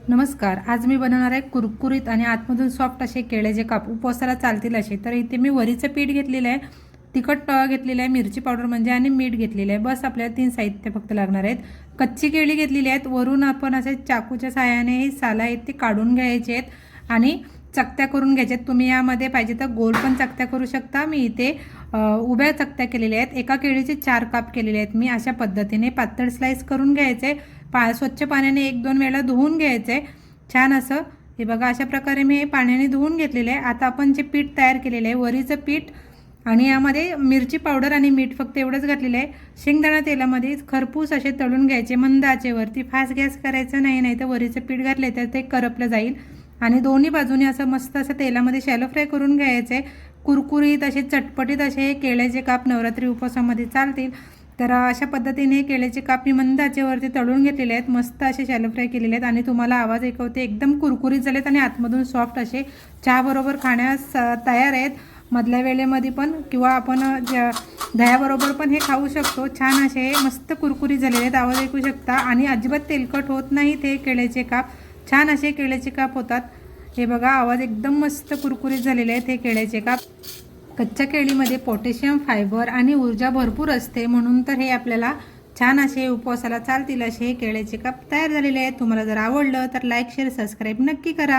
नमस्कार. आज मी बनवणार आहे कुरकुरीत आणि आतमधून सॉफ्ट असे केळ्याचे काप. उपवासाला चालतील असे. तर इथे मी वरीचं पीठ घेतलेलं आहे, तिखट घेतलेलं आहे, मिरची पावडर म्हणजे आणि मीठ घेतलेलं आहे. बस आपल्याला 3 साहित्य फक्त लागणार आहेत. कच्ची केळी घेतलेली आहेत. वरून आपण असे चाकूच्या साहाय्याने ही सालं आहेत ती काढून घ्यायची आहेत आणि चकत्या करून घ्यायच्या आहेत. तुम्ही यामध्ये पाहिजे तर गोल पण चकत्या करू शकता. मी इथे उभ्या चकत्या केलेल्या आहेत. एका केळीचे 4 काप केलेले आहेत मी. अशा पद्धतीने पातळ स्लाइस करून घ्यायचे. स्वच्छ पाण्याने 1-2 वेळा धुवून घ्यायचे छान असं. हे बघा अशा प्रकारे मी हे पाण्याने धुवून घेतलेले आहे. आता आपण जे पीठ तयार केलेलं आहे वरीचं पीठ आणि यामध्ये मिरची पावडर आणि मीठ फक्त एवढंच घातलेलं आहे. शेंगदाणा तेलामध्ये खरपूस असे तळून घ्यायचे मंद आचेवरती. फास्ट गॅस करायचं नाही तर वरीचं पीठ घातले तर ते करपलं जाईल. आणि दोन्ही बाजूने असं मस्त असं तेलामध्ये शॅलो फ्राय करून घ्यायचे. कुरकुरीत असे चटपटीत असे केळ्याचे काप नवरात्री उपवासामध्ये चालतील. तर अशा पद्धतीने केळ्याचे काप मी मंद आचेवरती तळून घेतलेले आहेत. मस्त असे शॅलो फ्राय केलेले आहेत आणि तुम्हाला आवाज ऐकवते एकदम कुरकुरीत झालेत आणि आतमधून सॉफ्ट असे चहाबरोबर खाण्यास तयार आहेत. मधल्या वेळेमध्ये पण किंवा आपण दह्याबरोबर पण हे खाऊ शकतो. छान असे मस्त कुरकुरीत झालेले आहेत. आवाज ऐकू शकता आणि अजिबात तेलकट होत नाही ते केळ्याचे काप. छान असे केळ्याचे काप होतात. हे बघा आवाज एकदम मस्त कुरकुरीत झालेले आहेत हे केळ्याचे काप. कच्च्या केळीमध्ये पोटॅशियम, फायबर आणि ऊर्जा भरपूर असते, म्हणून तर हे आपल्याला छान असे उपवासाला चालतील असे केळ्याचे काप तयार झालेले आहेत. तुम्हाला जर आवडलं तर लाईक, शेअर, सबस्क्राईब नक्की करा.